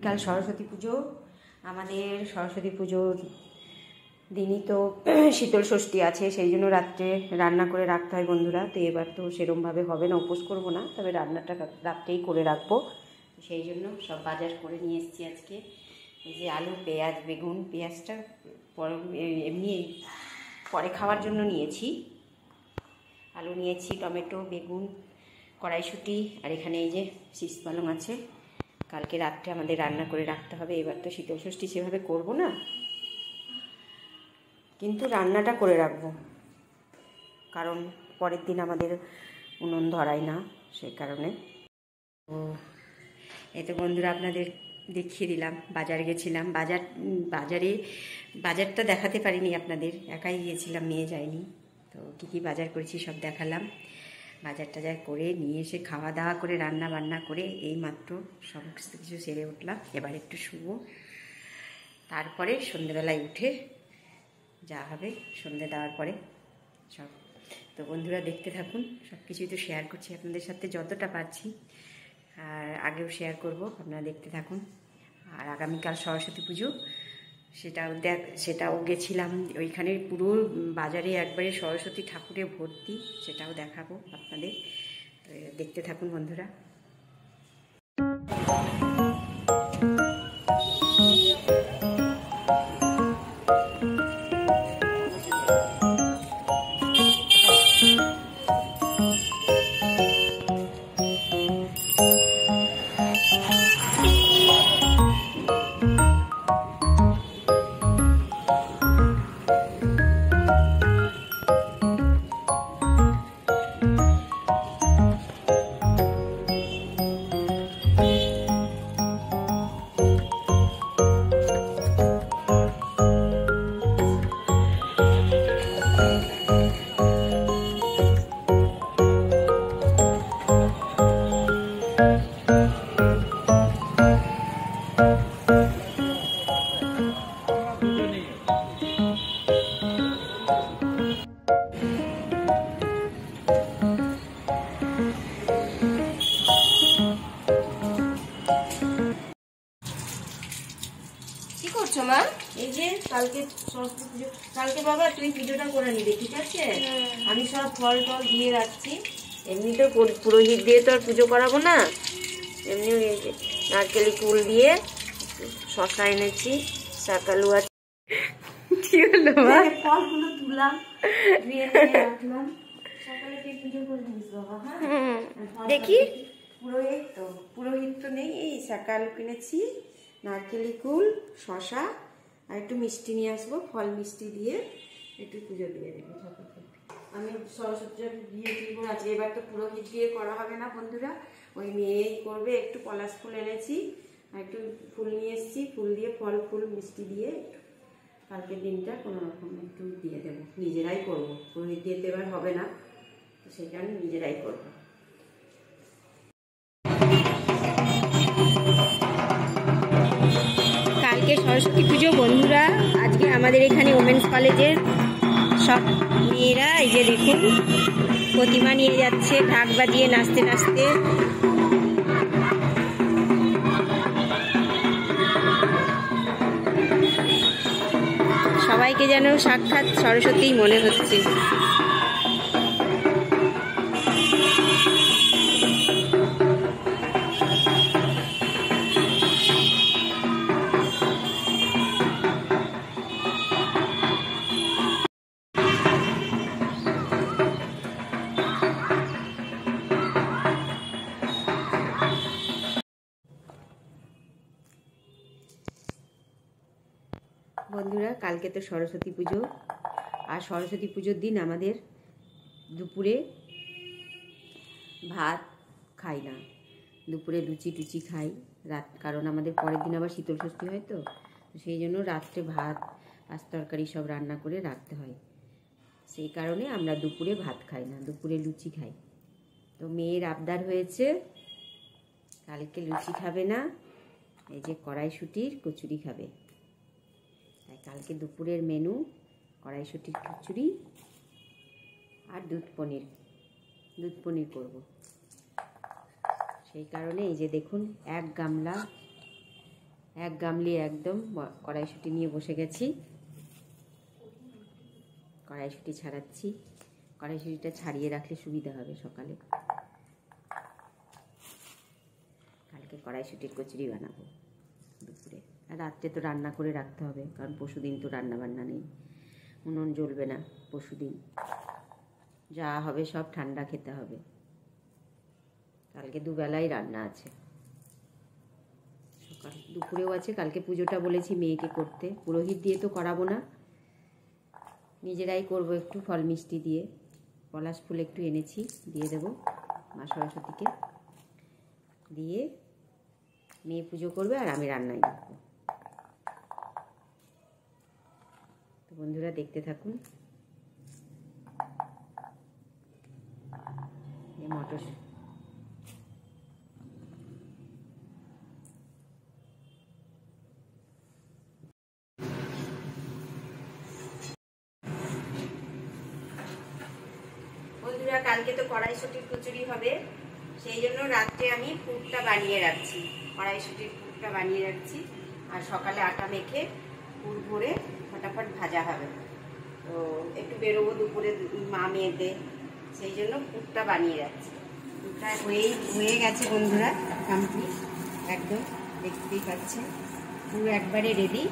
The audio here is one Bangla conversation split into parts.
কাল সরস্বতী পুজো। আমাদের সরস্বতী পুজোর দিনই তো শীতল ষষ্ঠী আছে, সেই জন্য রাত্রে রান্না করে রাখতে হয় বন্ধুরা। তো এবার তো সেরমভাবে হবে না, উপোস করবো না, তবে রান্নাটা রাত্রেই করে রাখবো। সেই জন্য সব বাজার করে নিয়ে এসেছি আজকে। এই যে আলু, পেঁয়াজ, বেগুন। পেঁয়াজটা এমনি পরে খাওয়ার জন্য নিয়েছি। আলু নিয়েছি, টমেটো, বেগুন, কড়াইশুঁটি, আর এখানে এই যে শীষ পালং আছে। কালকে রাত্রে আমাদের রান্না করে রাখতে হবে। এবার তো শীতল ষষ্ঠী সেভাবে করবো না, কিন্তু রান্নাটা করে রাখবো, কারণ পরের দিন আমাদের উনুন ধরায় না, সেই কারণে। তো এই তো বন্ধুরা আপনাদের দেখিয়ে দিলাম, বাজারে গেছিলাম। বাজারটা দেখাতে পারিনি আপনাদের, একাই গিয়েছিলাম, মেয়ে যায়নি। তো কী কী বাজার করেছি সব দেখালাম। বাজার টাজার করে নিয়ে এসে খাওয়া দাওয়া করে রান্না বান্না করে এই মাত্র সমস্ত কিছু সেরে উঠলাম। এবার একটু শুবো, তারপরে সন্ধ্যেবেলায় উঠে যা হবে সন্ধ্যে দেওয়ার পরে সব। তো বন্ধুরা দেখতে থাকুন, সব কিছুই তো শেয়ার করছি আপনাদের সাথে যতটা পারছি, আর আগেও শেয়ার করব, আপনারা দেখতে থাকুন। আর আগামীকাল সরস্বতী পুজো, সেটাও গেছিলাম ওইখানে, পুরো বাজারে একবারে সরস্বতী ঠাকুরে ভর্তি, সেটাও দেখাবো আপনাদের। তো দেখতে থাকুন বন্ধুরা। কি করছো মা? এই যে কালকে সরস্বতী পুজো, কালকে বাবা তুই পুজোটা করে নিবি, ঠিক আছে? আমি সব ফল টল দিয়ে রাখছি। এমনি তো পুরোহিত দিয়ে তো আর পুজো করাবো না, এমনি এই যে নারকেলি ফুল দিয়ে, শশা এনেছি, শাকালু আছে। কি হলো মা? ফলগুলো তুললাম, ধুয়ে রাখলাম। সকালে তুই পুজো করে দিস বাবা। হ্যাঁ দেখি। পুরোহিত তো নেই, এই শাকালু কিনেছি, নারকেলি কুল, শশা, আর একটু মিষ্টি নিয়ে আসবো, ফল মিষ্টি দিয়ে একটু পুজো দিয়ে দেবো ঠাকুরকে। আমি সরস্বতী দিয়ে তুলবো আজকে। এবার তো পুরোহিত দিয়ে করা হবে না বন্ধুরা, ওই মেয়েই করবে। একটু পলাশ ফুল এনেছি আর একটু ফুল নিয়ে এসেছি, ফুল দিয়ে ফুল মিষ্টি দিয়ে কালকের দিনটা কোনো রকম একটু দিয়ে দেবো। নিজেরাই করবো, পুরোহিত দিয়ে তো এবার হবে না, তো সেই কারণে নিজেরাই করবো। কালকে সরস্বতী পুজো বন্ধুরা। আজকে আমাদের এখানে ওমেন্স কলেজের সব মেয়েরা এই যে দেখুন প্রতিমা নিয়ে যাচ্ছে, ঢাক বাজিয়ে নাচতে নাচতে। সবাইকে যেন সাক্ষাৎ সরস্বতীই মনে হচ্ছে। বন্ধুরা কালকে তো সরস্বতী পুজো, আর সরস্বতী পুজোর দিন আমাদের দুপুরে ভাত খাই না, দুপুরে লুচি টুচি খাই কারণ আমাদের পরের দিন আবার শীতল ষষ্ঠী হয়, তো সেই জন্য রাত্রে ভাত আর তরকারি সব রান্না করে রাখতে হয়। সেই কারণে আমরা দুপুরে ভাত খাই না, দুপুরে লুচি খাই। তো মেয়ের আবদার হয়েছে কালকে লুচি খাবে না, এই যে কড়াইশুঁটির কচুরি খাবে। তাই কালকে দুপুরের মেনু কড়াইশুঁটির খিচুড়ি আর দুধ পনির করব। সেই কারণে এই যে দেখুন এক গামলা এক গামলি একদম কড়াইশুঁটি নিয়ে বসে গেছি। কড়াইশুঁটি ছাড়াচ্ছি। কড়াইশুঁটিটা ছাড়িয়ে রাখলে সুবিধা হবে সকালে। কালকে কড়াইশুঁটির কচুরি বানাবো দুপুরে। আর রাত্রে তো রান্না করে রাখতে হবে, কারণ পরশুদিন তো রান্না বান্না নেই, উনুন জ্বলবে না পরশুদিন। যা হবে সব ঠান্ডা খেতে হবে। কালকে দুবেলাই রান্না আছে, সকাল দুপুরেও আছে। কালকে পুজোটা বলেছি মেয়েকে করতে, পুরোহিত দিয়ে তো করাবো না, নিজেরাই করব। একটু ফল মিষ্টি দিয়ে, পলাশ ফুল একটু এনেছি, দিয়ে দেব মা সরস্বতীকে। দিয়ে মেয়ে পুজো করবে আর আমি রান্নায় দেখবো। তো বন্ধুরা দেখতে থাকুন। মটর বন্ধুরা, কালকে তো কড়াইশুঁটির কচুরি হবে, সেই জন্য রাত্রে আমি পুরটা বানিয়ে রাখছি। কড়াইশুঁটির পুরটা বানিয়ে রাখছি, আর সকালে আটা মেখে পুর ভরে ফটাফট ভাজা হবে। তো একটু বেরোবো দুপুরে মা মেয়েতে, সেই জন্য পুরটা বানিয়ে রাখছি। পুরটা হয়ে গেছে বন্ধুরা, কমপ্লিট একদম, দেখতেই পাচ্ছেন পুরো একবারে রেডি।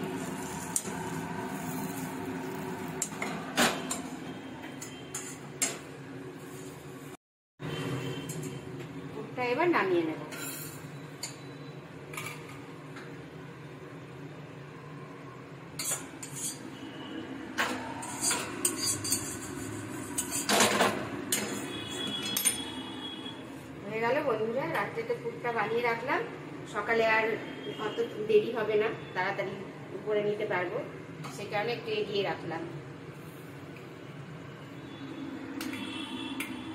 এবার নামিয়ে নেব। হয়ে গেল বন্ধুরা, রাত্রেতে পুরটা বানিয়ে রাখলাম, সকালে আর অত দেরি হবে না, তাড়াতাড়ি উপরে নিতে পারবো, সে কারণে একটু এগিয়ে রাখলাম।